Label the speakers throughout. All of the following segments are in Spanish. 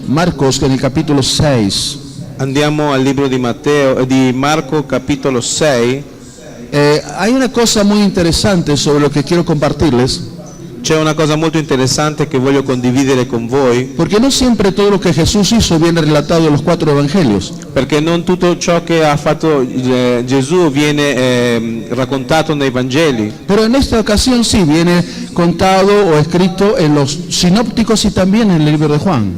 Speaker 1: Marcos en el capítulo 6.
Speaker 2: Andiamo al libro di Marco, capitolo 6.
Speaker 1: Hay una cosa muy interesante sobre lo que quiero compartirles.
Speaker 2: C'è una cosa molto interessante che voglio condividere con voi,
Speaker 1: Porque no siempre todo lo que Jesús hizo viene relatado en los 4 evangelios.
Speaker 2: perché non tutto ciò che ha fatto Gesù viene raccontato nei Vangeli.
Speaker 1: Pero en esta ocasión sí viene contado o escrito en los sinópticos y también en el libro de Juan.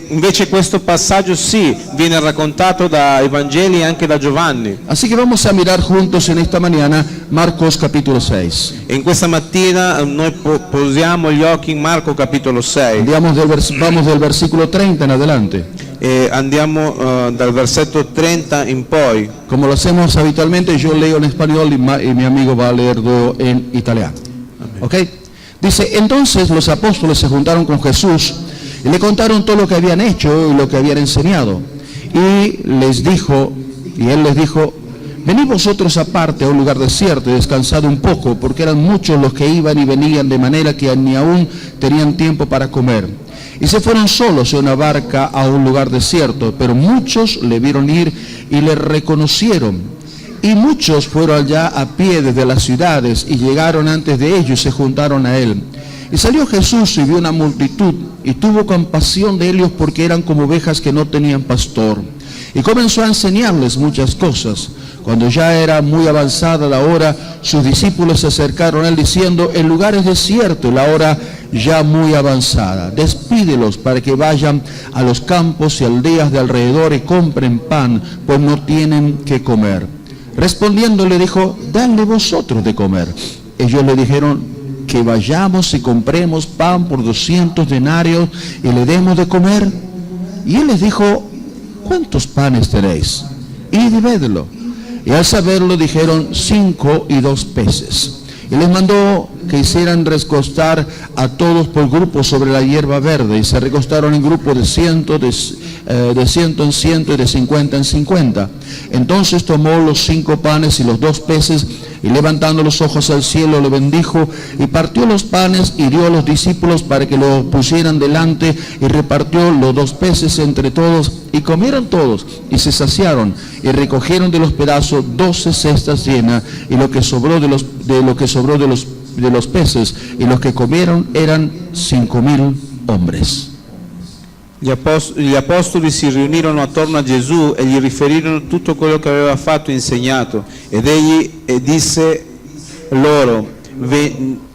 Speaker 2: Invece questo passaggio sì, viene raccontato dai Vangeli e anche da Giovanni.
Speaker 1: Así que vamos a mirar juntos en esta mañana Marcos capítulo 6.
Speaker 2: E in questa mattina noi posiamo gli occhi in Marco capitolo 6
Speaker 1: Vamos del versículo 30 en adelante.
Speaker 2: e andiamo dal versetto 30 in poi.
Speaker 1: Como lo hacemos habitualmente, yo leo en español y mi amigo va a leerlo en italiano. ¿Ok? Dice, entonces los apóstoles se juntaron con Jesús y le contaron todo lo que habían hecho y lo que habían enseñado. Y él les dijo, venid vosotros aparte a un lugar desierto y descansad un poco, porque eran muchos los que iban y venían, de manera que ni aún tenían tiempo para comer. Y se fueron solos en una barca a un lugar desierto, pero muchos le vieron ir y le reconocieron. Y muchos fueron allá a pie desde las ciudades y llegaron antes de ellos y se juntaron a él. Y salió Jesús y vio una multitud y tuvo compasión de ellos porque eran como ovejas que no tenían pastor. Y comenzó a enseñarles muchas cosas. Cuando ya era muy avanzada la hora, sus discípulos se acercaron a él diciendo, el lugar es desierto y la hora ya muy avanzada. Despídelos para que vayan a los campos y aldeas de alrededor y compren pan, pues no tienen que comer. Respondiendo le dijo, dadle vosotros de comer. Ellos le dijeron, que vayamos y compremos pan por 200 denarios y le demos de comer. Y él les dijo, ¿cuántos panes tenéis? Y divididlo. Y al saberlo dijeron, 5 y 2 peces. Y les mandó que hicieran recostar a todos por grupos sobre la hierba verde, y se recostaron en grupos de 100 en 100 y de 50 en 50. Entonces tomó los 5 panes y los 2 peces, y levantando los ojos al cielo le bendijo, y partió los panes y dio a los discípulos para que lo pusieran delante, y repartió los 2 peces entre todos, y comieron todos, y se saciaron, y recogieron de los pedazos 12 cestas llenas, y lo que sobró de los peces, y los que comieron eran 5.000 hombres.
Speaker 2: Gli apostoli si riunirono attorno a Gesù e gli riferirono tutto quello che aveva fatto e insegnato, ed egli disse loro,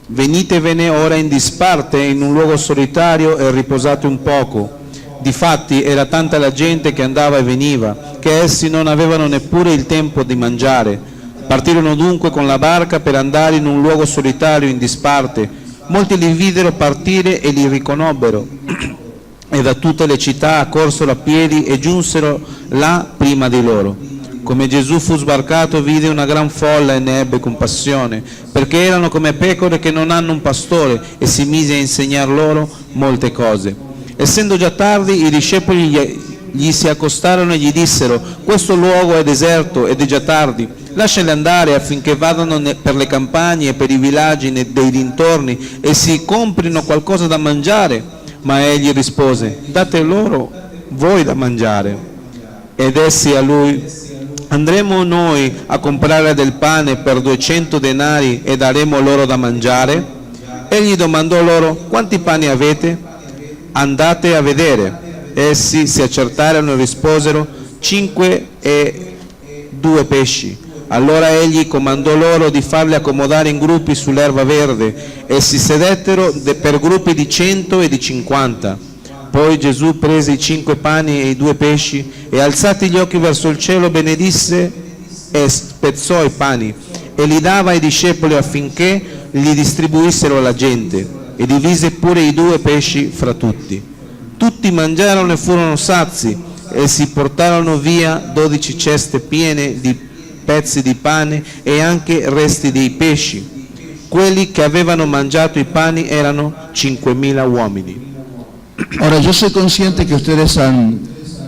Speaker 2: venitevene ora in disparte in un luogo solitario e riposate un poco. Difatti era tanta la gente che andava e veniva, che essi non avevano neppure il tempo di mangiare. Partirono dunque con la barca per andare in un luogo solitario in disparte. Molti li videro partire e li riconobbero. E da tutte le città accorsero a piedi e giunsero là prima di loro. Come Gesù fu sbarcato, vide una gran folla e ne ebbe compassione, perché erano come pecore che non hanno un pastore, e si mise a insegnar loro molte cose. Essendo già tardi, i discepoli gli si accostarono e gli dissero, questo luogo è deserto ed è già tardi, lasciali andare affinché vadano per le campagne e per i villaggi dei dintorni e si comprino qualcosa da mangiare. Ma egli rispose, date loro voi da mangiare. Ed essi a lui, andremo noi a comprare del pane per 200 denari e daremo loro da mangiare? Egli domandò loro, quanti pani avete? Andate a vedere. Essi si accertarono e risposero, 5 e 2 pesci. Allora egli comandò loro di farli accomodare in gruppi sull'erba verde, e si sedettero per gruppi di 100 e di 50. Poi Gesù prese i 5 pani e i 2 pesci, e alzati gli occhi verso il cielo benedisse e spezzò i pani, e li dava ai discepoli affinché li distribuissero alla gente, e divise pure i 2 pesci fra tutti. Tutti mangiarono e furono sazi, e si portarono via 12 ceste piene di pezzi di pane e anche resti dei pesci. Quelli che avevano mangiato i pani erano 5.000 uomini.
Speaker 1: Ahora, yo soy consciente que ustedes han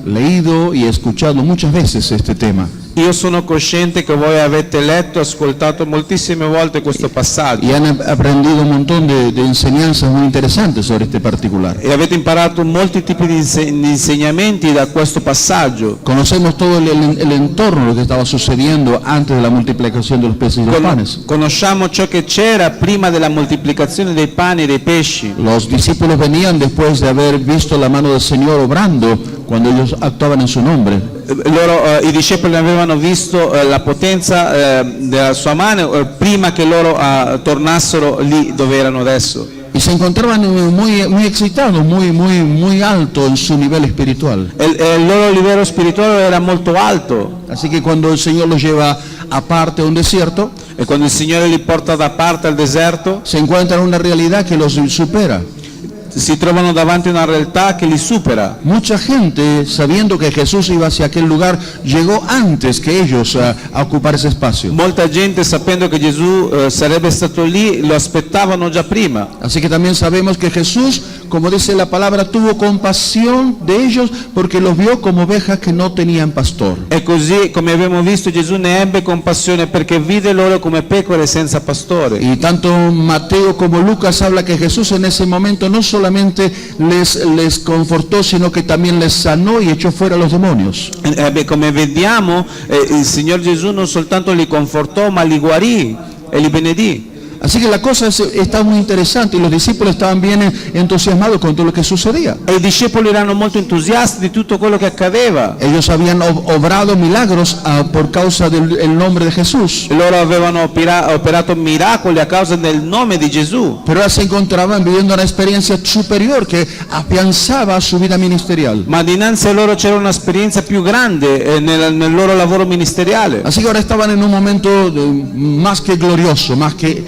Speaker 1: leído y escuchado muchas veces este tema.
Speaker 2: io sono cosciente che voi avete letto e ascoltato moltissime volte questo passaggio
Speaker 1: y han aprendido un montón de enseñanzas muy interesantes sobre este particular.
Speaker 2: e avete imparato molti tipi di insegnamenti da questo passaggio.
Speaker 1: Conocemos todo el entorno, lo que estaba sucediendo antes de la multiplicación de los peces y los panes.
Speaker 2: Conosciamo ciò che c'era prima della moltiplicazione dei pani e dei pesci.
Speaker 1: Los discípulos venían después de haber visto la mano del Señor obrando cuando ellos actuaban en su nombre.
Speaker 2: I discepoli avevano visto la potenza della sua mano prima che loro tornassero lì dove erano adesso.
Speaker 1: Y se encontraban muy excitados, muy alto en su nivel espiritual.
Speaker 2: Il loro livello spirituale era molto alto.
Speaker 1: Así que cuando el Señor los lleva aparte a un desierto,
Speaker 2: E quando il Signore li porta da parte al deserto,
Speaker 1: se encuentran una realidad que los supera.
Speaker 2: si trovano davanti a una realtà che li supera.
Speaker 1: Mucha gente, sabiendo que Jesús iba hacia aquel lugar, llegó antes que ellos a ocupar ese espacio.
Speaker 2: Molta gente, sapendo che Gesù sarebbe stato lì, lo aspettavano già prima.
Speaker 1: Así que también sabemos que Jesús, como dice la palabra, tuvo compasión de ellos porque los vio como ovejas que no tenían pastor.
Speaker 2: E così, come abbiamo visto, Gesù ne ebbe compassione perché vide loro come pecore senza pastore.
Speaker 1: Y tanto Mateo como Lucas habla que Jesús en ese momento no solamente les confortó, sino que también les sanó y echó fuera a los demonios.
Speaker 2: Come vediamo, il Signor Gesù non soltanto li confortò, ma li guarì e li benedì.
Speaker 1: Así que la cosa está muy interesante y los discípulos estaban bien entusiasmados con todo lo que sucedía.
Speaker 2: E i discepoli erano molto entusiasti di tutto quello che accadeva.
Speaker 1: Ellos habían obrado milagros por causa del nombre de Jesús.
Speaker 2: Loro avevano operato miracoli a causa del nome di Gesù.
Speaker 1: Pero ahora se encontraban viviendo una experiencia superior que afianzaba su vida ministerial.
Speaker 2: Ma dinanzi a loro c'era un'esperienza più grande nel loro lavoro ministeriale.
Speaker 1: Así que ahora estaban en un momento más que glorioso, más que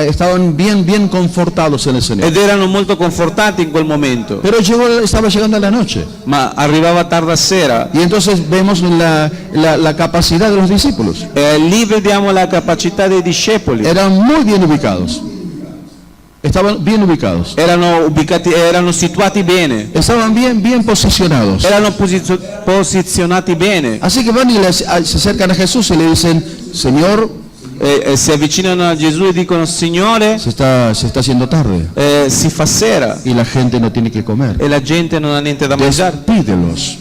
Speaker 1: estaban bien confortados en el Señor.
Speaker 2: Ed erano molto confortati in quel momento.
Speaker 1: Pero estaba llegando la noche.
Speaker 2: Ma arrivava tarda sera.
Speaker 1: Y entonces vemos la capacidad de los discípulos.
Speaker 2: Lì vediamo la capacità dei discepoli.
Speaker 1: Eran muy bien ubicados. Estaban bien ubicados.
Speaker 2: Erano situati bene.
Speaker 1: Estaban bien posicionados.
Speaker 2: Erano posizionati bene.
Speaker 1: Así que van y se acercan a Jesús y le dicen, Señor,
Speaker 2: Si avvicinano a Gesù e dicono: Signore,
Speaker 1: se está haciendo tarde
Speaker 2: si fa sera
Speaker 1: y la gente no tiene que comer.
Speaker 2: e la gente non ha niente da mangiare.
Speaker 1: Despídelos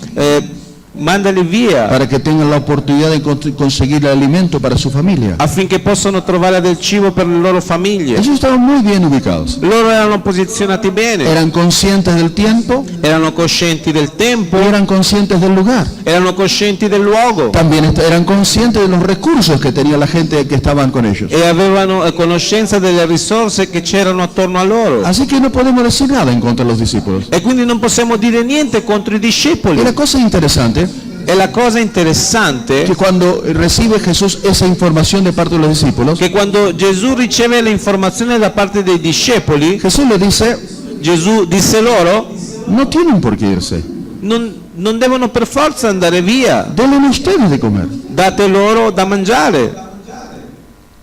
Speaker 2: Mandali via
Speaker 1: para que tengan la oportunidad de conseguir el alimento para su familia.
Speaker 2: affinché possano trovare del cibo per le loro famiglie.
Speaker 1: Ellos estaban muy bien ubicados.
Speaker 2: Loro erano posizionati bene,
Speaker 1: Eran conscientes del tiempo
Speaker 2: erano coscienti del tempo,
Speaker 1: y eran conscientes del lugar.
Speaker 2: erano coscienti del luogo
Speaker 1: También eran conscientes de los recursos que tenía la gente que estaban con ellos.
Speaker 2: e avevano conoscenza delle risorse che c'erano attorno a loro.
Speaker 1: Así que no podemos decir nada en contra de los discípulos.
Speaker 2: E quindi non possiamo dire niente contro i discepoli.
Speaker 1: Y la cosa interesante
Speaker 2: E la cosa interessante
Speaker 1: que cuando recibe Jesús esa información de parte de los discípulos,
Speaker 2: che quando Gesù riceve le informazioni da parte dei discepoli,
Speaker 1: Jesús le dice,
Speaker 2: Gesù disse loro:
Speaker 1: no tienen por qué irse,
Speaker 2: non devono per forza andare via,
Speaker 1: denle ustedes de comer.
Speaker 2: date loro da mangiare.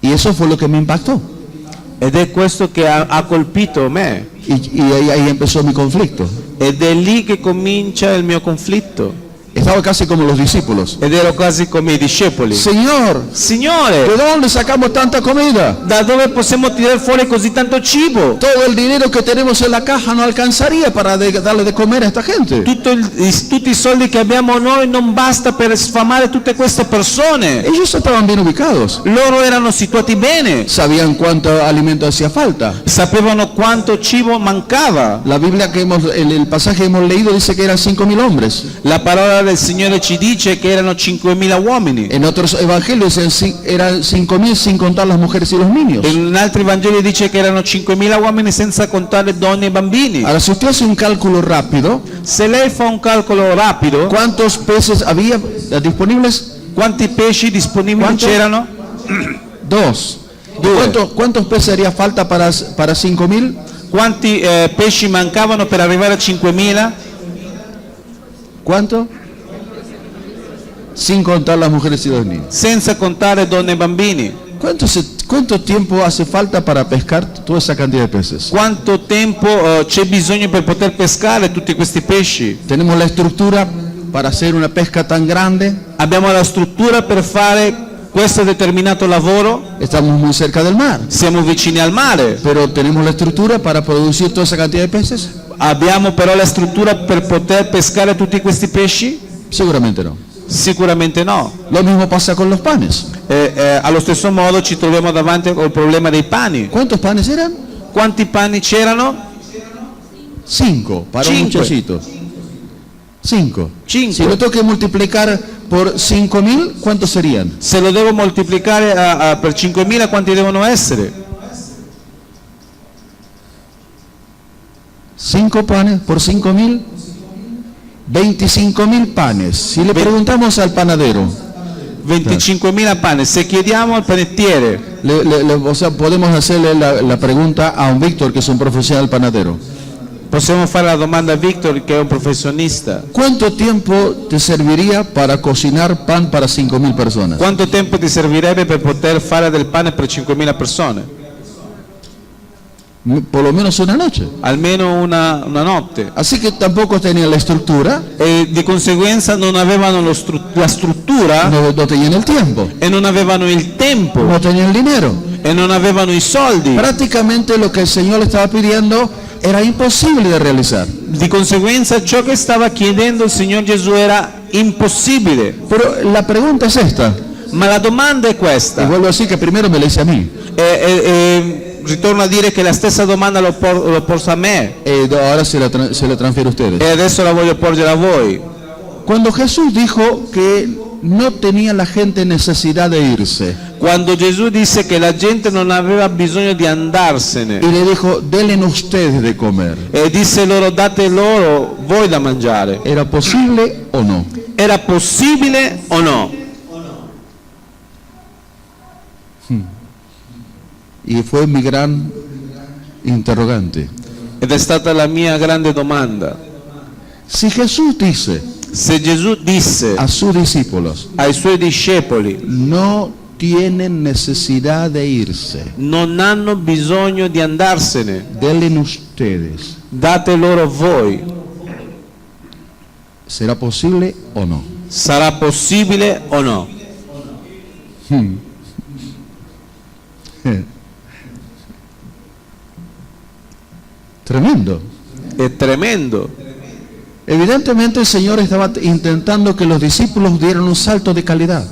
Speaker 1: Y eso fue lo que me impactó.
Speaker 2: Ed è questo che ha colpito me.
Speaker 1: Y ahí empezó mi conflicto.
Speaker 2: Ed è lì che comincia il mio conflitto.
Speaker 1: Estaba casi como los discípulos.
Speaker 2: Ed ero quasi come i discepoli.
Speaker 1: Señor,
Speaker 2: Signore,
Speaker 1: ¿de dónde sacamos tanta comida?
Speaker 2: da dove possiamo tirare fuori così tanto cibo?
Speaker 1: Todo el dinero que tenemos en la caja no alcanzaría para darle de comer a esta gente.
Speaker 2: Tutti i soldi che abbiamo noi non basta per sfamare tutte queste persone.
Speaker 1: Ellos estaban bien ubicados.
Speaker 2: Loro erano situati bene,
Speaker 1: Sabían cuánto alimento hacía falta.
Speaker 2: sapevano quanto cibo mancava.
Speaker 1: La Biblia el pasaje que hemos leído dice que eran 5.000 hombres.
Speaker 2: La parola del Signore ci dice che erano 5.000 uomini.
Speaker 1: En otros evangelios eran 5.000 sin contar las mujeres y los niños.
Speaker 2: In altri Vangeli dice che erano 5.000 uomini senza contare donne e bambini.
Speaker 1: Ahora, si usted hace un cálculo rápido,
Speaker 2: Se lei fa un calcolo rapido,
Speaker 1: ¿cuántos peces había disponibles?
Speaker 2: quanti pesci disponibili
Speaker 1: Quanto?
Speaker 2: c'erano?
Speaker 1: Dos.
Speaker 2: Due.
Speaker 1: ¿Cuántos peces haría falta para 5.000?
Speaker 2: Quanti pesci mancavano per arrivare a 5.000?
Speaker 1: ¿Cuánto? Sin contar las mujeres y los niños.
Speaker 2: Senza contare donne e bambini.
Speaker 1: ¿Cuánto tiempo hace falta para pescar toda esa cantidad de peces?
Speaker 2: Quanto tempo c'è bisogno per poter pescare tutti questi pesci?
Speaker 1: Tenemos la estructura para hacer una pesca tan grande.
Speaker 2: Abbiamo la struttura per fare questo determinato lavoro,
Speaker 1: estamos muy cerca del mar,
Speaker 2: siamo vicini al mare,
Speaker 1: pero tenemos la estructura para producir toda esa cantidad de peces.
Speaker 2: abbiamo però la struttura per poter pescare tutti questi pesci?
Speaker 1: Seguramente no.
Speaker 2: Sicuramente no.
Speaker 1: Lo mismo pasa con los panes.
Speaker 2: Allo stesso modo ci troviamo davanti al problema dei pani.
Speaker 1: ¿Cuántos panes eran?
Speaker 2: Quanti pani c'erano?
Speaker 1: 5 para un
Speaker 2: Cinque.
Speaker 1: muchachito. 5.
Speaker 2: Cinque.
Speaker 1: Si lo tengo que multiplicar por 5.000, ¿cuántos serían?
Speaker 2: Se lo devo moltiplicare per 5.000, quanti devono essere?
Speaker 1: 5 panes por 5.000, 25.000 panes. Si le preguntamos al panadero,
Speaker 2: 25.000 pani. Se chiediamo al panettiere,
Speaker 1: o sea, podemos hacerle la pregunta a un Víctor, que es un profesional panadero.
Speaker 2: possiamo fare la domanda a Victor, che è un professionista.
Speaker 1: ¿Cuánto tiempo te serviría para cocinar pan para 5.000 personas?
Speaker 2: Quanto tempo ti servirebbe per poter fare del pane per 5.000 persone?
Speaker 1: Por lo menos una noche.
Speaker 2: Almeno una notte.
Speaker 1: Así que tampoco tenían la estructura,
Speaker 2: E di conseguenza non avevano la struttura
Speaker 1: no tenían el tiempo,
Speaker 2: e non avevano il tempo
Speaker 1: no tenían el dinero.
Speaker 2: e non avevano i soldi.
Speaker 1: Prácticamente lo que el Señor le estaba pidiendo era imposible de realizar.
Speaker 2: Di conseguenza ciò che stava chiedendo il Signor Gesù era impossibile.
Speaker 1: Pero la pregunta es esta,
Speaker 2: Ma la domanda è
Speaker 1: y
Speaker 2: questa.
Speaker 1: vuelvo a decir que primero me la hice a mí,
Speaker 2: Ritorno a dire che la stessa domanda l'ho posta a me
Speaker 1: ahora se la transfiero a ustedes.
Speaker 2: e adesso la voglio porgere a voi.
Speaker 1: Cuando Jesús dijo que no tenía la gente necesidad de irse,
Speaker 2: Quando Gesù disse che la gente non aveva bisogno di andarsene
Speaker 1: y le dijo, denle ustedes de comer,
Speaker 2: e disse loro date loro voi da mangiare,
Speaker 1: ¿era posible o no?
Speaker 2: era possibile o no?
Speaker 1: Y fue mi gran interrogante.
Speaker 2: Ed è stata la mia grande domanda.
Speaker 1: Si Jesús dice
Speaker 2: Se Gesù disse
Speaker 1: a sus discípulos,
Speaker 2: ai suoi discepoli
Speaker 1: no tienen necesidad de irse,
Speaker 2: non hanno bisogno di andarsene,
Speaker 1: denle ustedes,
Speaker 2: date loro voi,
Speaker 1: ¿será posible o no?
Speaker 2: sarà possibile o no?
Speaker 1: Tremendo.
Speaker 2: È tremendo.
Speaker 1: Evidentemente el Señor estaba intentando que los discípulos dieran un salto de calidad.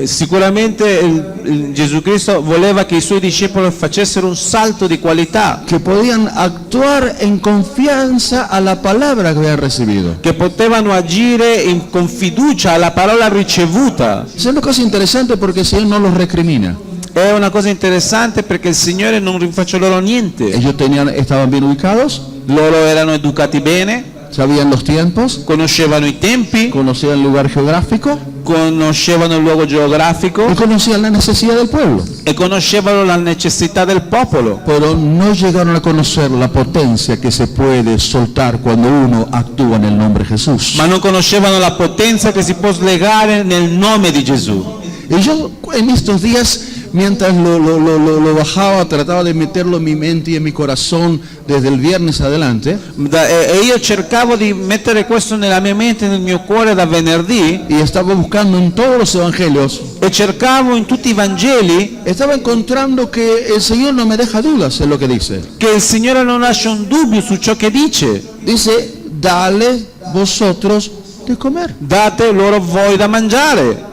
Speaker 2: Sicuramente Gesù Cristo voleva che i suoi discepoli facessero un salto di qualità,
Speaker 1: Que podían actuar en confianza a la palabra que habían recibido.
Speaker 2: che potevano agire con fiducia alla parola ricevuta.
Speaker 1: Es una cosa interesante porque el Señor no los recrimina.
Speaker 2: È una cosa interessante perché il Signore non rinfaccia loro niente.
Speaker 1: Ellos estaban bien ubicados,
Speaker 2: Loro erano educati bene,
Speaker 1: sabían los tiempos,
Speaker 2: conoscevano i tempi,
Speaker 1: conocían el lugar geográfico
Speaker 2: conoscevano il luogo geografico
Speaker 1: y conocían la necesidad del pueblo.
Speaker 2: e conoscevano la necessità del popolo,
Speaker 1: Pero no llegaron a conocer la potencia que se puede soltar cuando uno actúa en el nombre de Jesús.
Speaker 2: ma non conoscevano la potenza che si può slegare nel nome di Gesù.
Speaker 1: Y yo en estos días, mientras lo bajaba, trataba de meterlo en mi mente y en mi corazón desde el viernes adelante,
Speaker 2: E io cercavo di mettere questo nella mia mente e nel mio cuore da venerdì
Speaker 1: y estaba buscando en todos los evangelios,
Speaker 2: e cercavo in tutti i Vangeli
Speaker 1: estaba encontrando que el Señor no me deja dudas en lo que dice.
Speaker 2: che il Signore non lascia un dubbio su ciò che dice.
Speaker 1: Dice, dale vosotros de comer.
Speaker 2: Date loro voi da mangiare.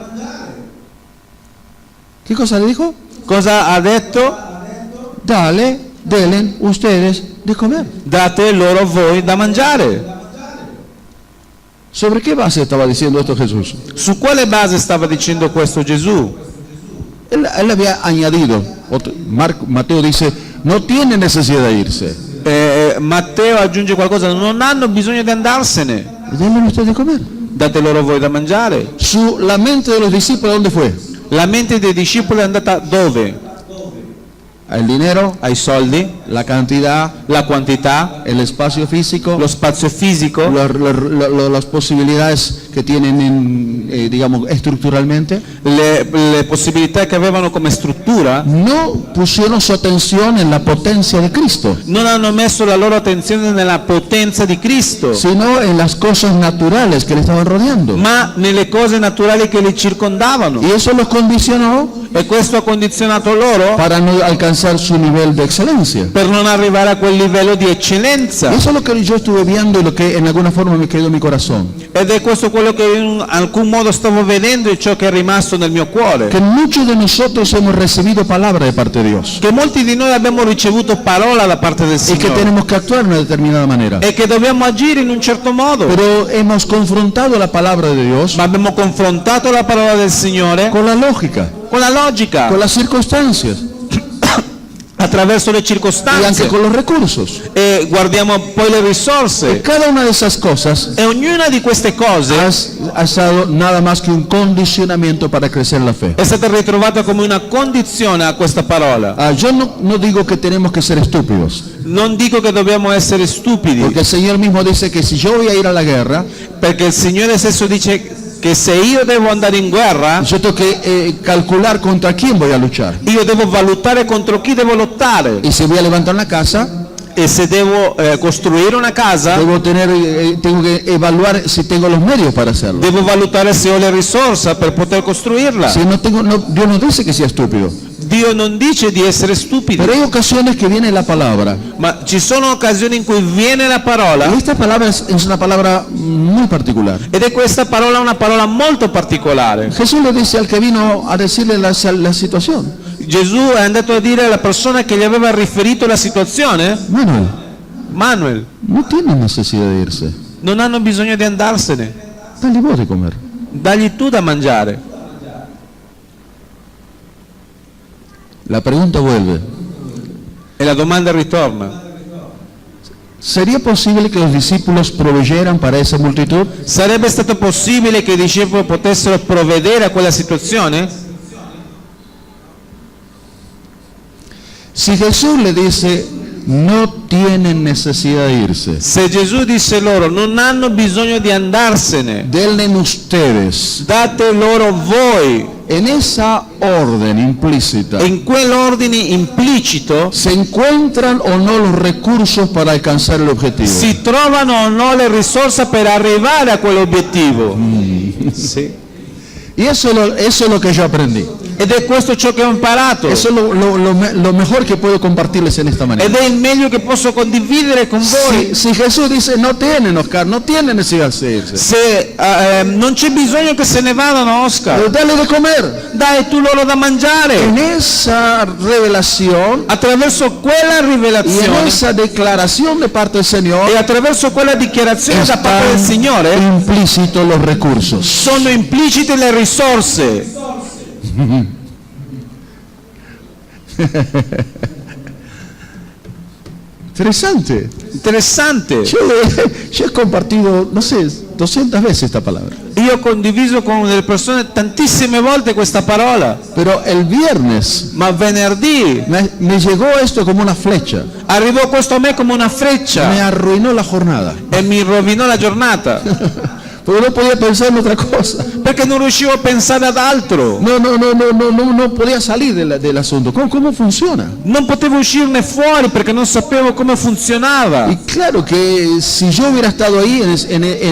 Speaker 1: ¿Qué cosa le dijo?
Speaker 2: Cosa ha detto?
Speaker 1: Denle ustedes de comer.
Speaker 2: Date loro voi da mangiare.
Speaker 1: ¿Sobre qué base estaba diciendo esto Jesús?
Speaker 2: Su quale base stava dicendo questo Gesù?
Speaker 1: Él había añadido, Mateo dice, no tiene necesidad de irse.
Speaker 2: Matteo aggiunge qualcosa, non hanno bisogno di andarsene,
Speaker 1: Denle ustedes de comer.
Speaker 2: date loro voi da mangiare.
Speaker 1: La mente de los discípulos, ¿dónde fue?
Speaker 2: La mente dei discepoli è andata dove?
Speaker 1: El dinero,
Speaker 2: Ai soldi,
Speaker 1: la cantidad,
Speaker 2: la quantità,
Speaker 1: el espacio físico,
Speaker 2: lo spazio fisico,
Speaker 1: las posibilidades que tienen, digamos, estructuralmente,
Speaker 2: le possibilità che avevano come struttura,
Speaker 1: no pusieron su atención en la potencia de Cristo,
Speaker 2: non hanno messo la loro attenzione nella potenza di Cristo,
Speaker 1: sino en las cosas naturales que le estaban rodeando.
Speaker 2: ma nelle cose naturali che li circondavano.
Speaker 1: Y eso los condicionó
Speaker 2: E questo ha condizionato loro
Speaker 1: para no alcanzar su nivel de excelencia.
Speaker 2: per non arrivare a quel livello di eccellenza.
Speaker 1: Eso es lo que yo estuve viendo y lo que en alguna forma me quedó en mi corazón.
Speaker 2: Ed è questo quello che in alcun modo stavo vedendo e ciò che è rimasto nel mio cuore.
Speaker 1: Que muchos de nosotros hemos recibido palabra de parte de Dios
Speaker 2: Che molti di noi abbiamo ricevuto parola da parte del
Speaker 1: y que
Speaker 2: Signore
Speaker 1: tenemos que actuar de una determinada manera.
Speaker 2: e che dobbiamo agire in un certo modo.
Speaker 1: Pero hemos confrontado la palabra de Dios
Speaker 2: Ma abbiamo confrontato la parola del Signore
Speaker 1: con la lógica,
Speaker 2: con la logica,
Speaker 1: con las circunstancias
Speaker 2: attraverso le
Speaker 1: y anche
Speaker 2: circostanze,
Speaker 1: con los recursos.
Speaker 2: e guardiamo poi le
Speaker 1: Y
Speaker 2: risorse.
Speaker 1: cada una de esas cosas
Speaker 2: E ognuna di queste cose
Speaker 1: ha estado nada más que un condicionamiento para crecer la fe.
Speaker 2: è stata ritrovata come una condizione a questa parola.
Speaker 1: Yo no digo que tenemos que ser estúpidos,
Speaker 2: Non dico che dobbiamo essere stupidi,
Speaker 1: porque el Señor mismo dice que si yo voy a ir a la guerra,
Speaker 2: perché il Signore stesso dice che se io devo andare in guerra,
Speaker 1: yo tengo que calcular contra quién voy a luchar.
Speaker 2: io devo valutare contro chi devo lottare,
Speaker 1: Y si voy a levantar una casa,
Speaker 2: e se devo costruire una casa,
Speaker 1: tengo que evaluar si tengo los medios para hacerlo.
Speaker 2: devo valutare se ho le risorse per poter costruirla.
Speaker 1: Si no tengo, Dios no dice que sea estúpido,
Speaker 2: Dio non dice di essere stupidi,
Speaker 1: pero hay ocasiones que viene la palabra.
Speaker 2: ma ci sono occasioni in cui viene la
Speaker 1: Y
Speaker 2: parola,
Speaker 1: esta palabra es una palabra muy particular.
Speaker 2: ed è questa parola una parola molto particolare.
Speaker 1: Jesús le dice al que vino a decirle la situación:
Speaker 2: Gesù è andato a dire alla persona che gli aveva riferito la situazione: Manuel,
Speaker 1: no tiene necesidad de irse,
Speaker 2: non hanno bisogno di andarsene,
Speaker 1: dale vos de comer.
Speaker 2: dagli tu da mangiare.
Speaker 1: La pregunta vuelve:
Speaker 2: E la domanda ritorna:
Speaker 1: ¿sería posible que los discípulos proveyeran para esa multitud?
Speaker 2: sarebbe stato possibile che i discepoli potessero provvedere a quella situazione?
Speaker 1: Si Jesús le dice no tienen necesidad de irse,
Speaker 2: Se Gesù disse loro non hanno bisogno di andarsene,
Speaker 1: denle ustedes,
Speaker 2: date loro voi,
Speaker 1: en esa orden implícita,
Speaker 2: in quell'ordine implicito
Speaker 1: ¿se encuentran o no los recursos para alcanzar el objetivo?
Speaker 2: si trovano o no le risorse per arrivare a quell'obiettivo. Sì.
Speaker 1: Y eso es lo que yo aprendí.
Speaker 2: Ed è questo ciò che ho imparato,
Speaker 1: Eso es lo mejor que puedo compartirles en esta
Speaker 2: ed
Speaker 1: manera.
Speaker 2: è il meglio che posso condividere con voi.
Speaker 1: Si Jesús dice no tienen, Oscar, no tienen necesidad de irse,
Speaker 2: Se non c'è bisogno che se ne vadano, Oscar,
Speaker 1: pero dale de comer.
Speaker 2: dai tu loro da mangiare.
Speaker 1: En esa revelación
Speaker 2: Attraverso quella
Speaker 1: y en
Speaker 2: rivelazione
Speaker 1: esa declaración de parte del Señor
Speaker 2: e attraverso quella dichiarazione da parte del
Speaker 1: están
Speaker 2: Signore
Speaker 1: implícitos los recursos.
Speaker 2: sono implicite le risorse.
Speaker 1: Interesante.
Speaker 2: Interessante.
Speaker 1: Yo he compartido, no sé, 200 veces esta palabra.
Speaker 2: Io ho condiviso con delle persone tantissime volte questa parola,
Speaker 1: Pero el viernes
Speaker 2: ma venerdì
Speaker 1: me llegó esto como una flecha.
Speaker 2: arrivò questo a me come una
Speaker 1: Me
Speaker 2: freccia
Speaker 1: arruinó la jornada.
Speaker 2: e mi rovinò la giornata,
Speaker 1: Porque no podía pensar en otra cosa.
Speaker 2: perché non riuscivo a pensare ad altro,
Speaker 1: No podía salir del asunto. ¿Cómo funciona?
Speaker 2: non potevo uscirne fuori perché non sapevo come funzionava.
Speaker 1: Y claro que si yo hubiera estado ahí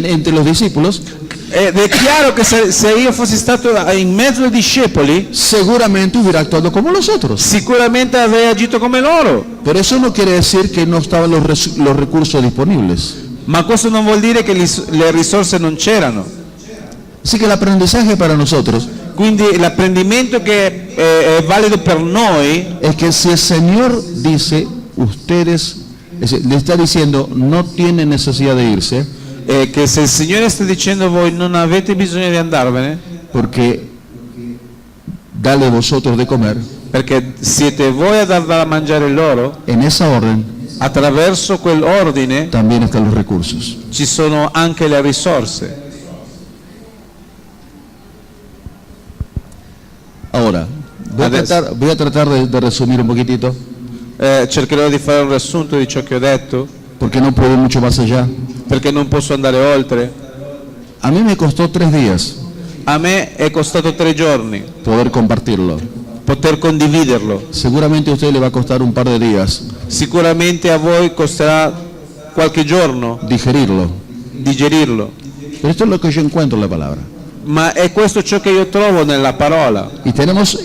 Speaker 1: entre los discípulos,
Speaker 2: Ed è chiaro che se io fossi stato in mezzo ai discepoli,
Speaker 1: seguramente hubiera actuado como los otros.
Speaker 2: sicuramente avrei agito come loro.
Speaker 1: Pero eso no quiere decir que no estaban los recursos disponibles.
Speaker 2: Ma questo non vuol dire che le risorse non c'erano.
Speaker 1: Así que el aprendizaje para nosotros
Speaker 2: Quindi l'apprendimento che è valido per noi
Speaker 1: es que si el Señor dice, ustedes, le está diciendo, no tienen necesidad de irse,
Speaker 2: è che se il Signore sta dicendo voi non avete bisogno di andarvene,
Speaker 1: porque dale vosotros de comer,
Speaker 2: perché siete voi a dar da mangiare loro,
Speaker 1: en esa orden
Speaker 2: attraverso quell'ordine
Speaker 1: también están los recursos.
Speaker 2: ci sono anche le risorse.
Speaker 1: Ahora, voy a tratar de resumir un poquitito,
Speaker 2: Cercherò di fare un riassunto di ciò che ho detto,
Speaker 1: porque no puedo ir mucho más allá.
Speaker 2: perché non posso andare oltre.
Speaker 1: A mí me costó 3 días
Speaker 2: A me è costato 3 giorni
Speaker 1: poder compartirlo.
Speaker 2: poter condividerlo.
Speaker 1: Seguramente a usted le va a costar un par de días
Speaker 2: Sicuramente a voi costerà qualche giorno
Speaker 1: digerirlo.
Speaker 2: digerirlo,
Speaker 1: Pero esto es lo que yo encuentro en la palabra.
Speaker 2: ma è questo ciò che io trovo nella parola.
Speaker 1: Y tenemos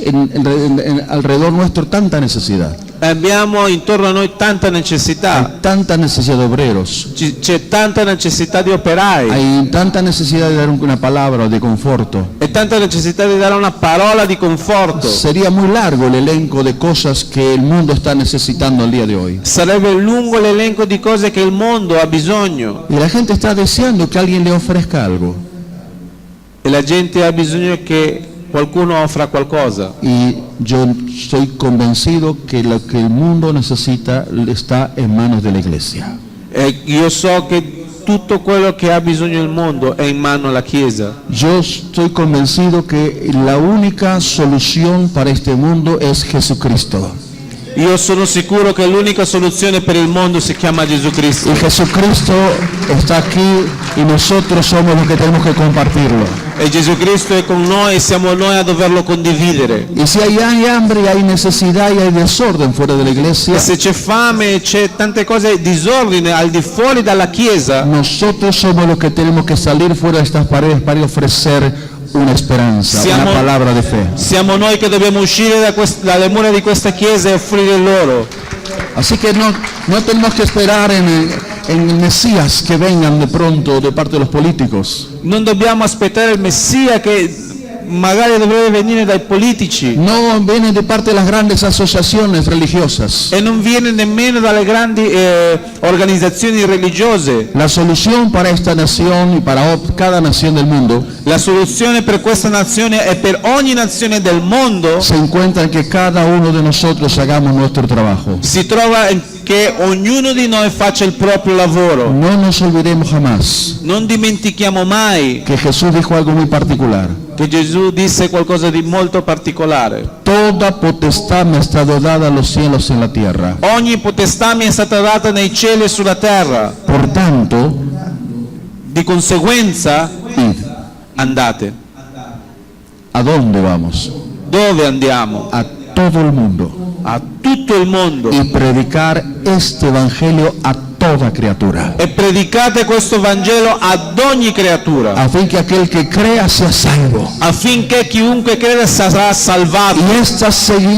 Speaker 1: alrededor nuestro tanta necesidad.
Speaker 2: Abbiamo intorno a noi tanta necessità,
Speaker 1: Hay tanta necesidad de obreros.
Speaker 2: c'è tanta necessità di operai,
Speaker 1: Hay tanta necesidad de dar una palabra de conforto.
Speaker 2: e tanta necessità di dare una parola di conforto.
Speaker 1: Sería muy largo el elenco de cosas que el mundo está necesitando el día de hoy.
Speaker 2: Sarebbe lungo l'elenco di cose che il mondo ha bisogno,
Speaker 1: Y la gente está deseando que alguien le ofrezca algo.
Speaker 2: e la gente ha bisogno che qualcuno offra qualcosa.
Speaker 1: Y yo estoy convencido que lo que el mundo necesita está en manos de la iglesia.
Speaker 2: E io so che tutto quello che ha bisogno il mondo è in mano alla Chiesa.
Speaker 1: Yo estoy convencido que la única solución para este mundo es Jesucristo.
Speaker 2: Io sono sicuro che l'unica soluzione per il mondo si chiama Gesù Cristo.
Speaker 1: Y Jesucristo está aquí y nosotros somos los que tenemos que compartirlo.
Speaker 2: E Gesù Cristo è con noi e siamo noi a doverlo condividere.
Speaker 1: Y si hay hambre, hay necesidad y hay desorden fuera de la iglesia,
Speaker 2: E se c'è fame, c'è tante cose, disordine al di fuori dalla Chiesa,
Speaker 1: nosotros somos los que tenemos que salir fuera de estas paredes para ofrecer una esperanza,
Speaker 2: Siamo-
Speaker 1: una palabra de fe.
Speaker 2: siamo noi che dobbiamo uscire dalle mura di questa Chiesa e offrire loro.
Speaker 1: Así que no tenemos que esperar en el Mesías que vengan de pronto de parte de los políticos.
Speaker 2: Non dobbiamo aspettare il Messia che magari dovrebbe venire dai politici,
Speaker 1: No viene de parte de las grandes asociaciones religiosas.
Speaker 2: e non viene nemmeno dalle grandi organizzazioni religiose.
Speaker 1: La solución para esta nación y para cada nación del mundo
Speaker 2: La soluzione per questa nazione e per ogni nazione del mondo
Speaker 1: se encuentra en que cada uno de nosotros hagamos nuestro trabajo.
Speaker 2: si trova in che ognuno di noi faccia il proprio lavoro.
Speaker 1: No nos olvidemos jamás
Speaker 2: Non dimentichiamo mai
Speaker 1: que Jesús dijo algo muy particular.
Speaker 2: che Gesù disse qualcosa di molto particolare.
Speaker 1: Toda potestad me ha estado dada en los cielos y en la tierra.
Speaker 2: Ogni potestà mi è stata data nei cieli e sulla terra.
Speaker 1: Por tanto,
Speaker 2: Di conseguenza,
Speaker 1: id.
Speaker 2: andate.
Speaker 1: ¿A dónde vamos?
Speaker 2: Dove andiamo?
Speaker 1: A todo el mundo.
Speaker 2: A tutto il mondo.
Speaker 1: Y predicar este evangelio a toda criatura,
Speaker 2: E predicate questo Vangelo ad ogni creatura,
Speaker 1: a fin que aquel que crea sea salvo.
Speaker 2: affinché chiunque crede sarà salvato.
Speaker 1: Y estas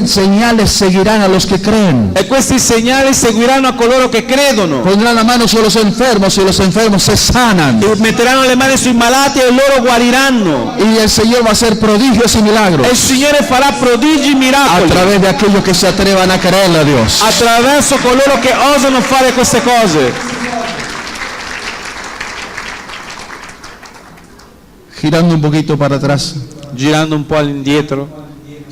Speaker 1: señales seguirán a los que creen.
Speaker 2: E questi segnali seguiranno a coloro che credono.
Speaker 1: Pondrán la mano sobre los enfermos y los enfermos se sanan.
Speaker 2: E metteranno le mani sui malati e loro guariranno.
Speaker 1: Y el Señor va a hacer prodigios y milagros
Speaker 2: E il Signore farà prodigi e
Speaker 1: a
Speaker 2: miracoli
Speaker 1: través de aquellos que se atrevan a creerle a Dios.
Speaker 2: attraverso coloro che osano fare queste cose.
Speaker 1: Girando un poquito para atrás,
Speaker 2: Girando un po' all'indietro,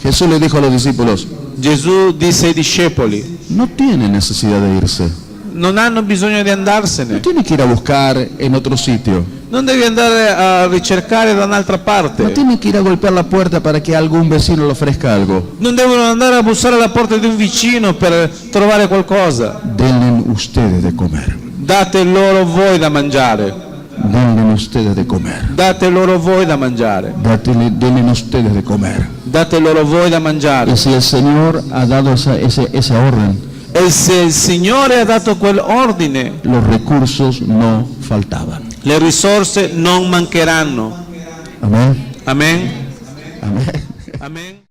Speaker 1: Jesús le dijo a los discípulos,
Speaker 2: Gesù disse ai discepoli:
Speaker 1: no tienen necesidad de irse,
Speaker 2: non hanno bisogno di
Speaker 1: no
Speaker 2: andarsene,
Speaker 1: tienen que ir a buscar en otro sitio,
Speaker 2: non devi andare a ricercare da un'altra
Speaker 1: no
Speaker 2: parte,
Speaker 1: tienen que ir a golpear la puerta para que algún vecino le ofrezca algo.
Speaker 2: non devono andare a bussare alla porta di un vicino per trovare qualcosa.
Speaker 1: Denle ustedes de comer,
Speaker 2: Date loro voi da mangiare,
Speaker 1: denle ustedes de comer,
Speaker 2: date loro voi da mangiare,
Speaker 1: denle ustedes de comer.
Speaker 2: date loro voi da mangiare.
Speaker 1: Y si el Señor ha dado esa orden,
Speaker 2: E se il Signore ha dato quell'ordine,
Speaker 1: los recursos no faltaban.
Speaker 2: le risorse non mancheranno.
Speaker 1: Amén.
Speaker 2: Amen?
Speaker 1: Amén.
Speaker 2: Amen?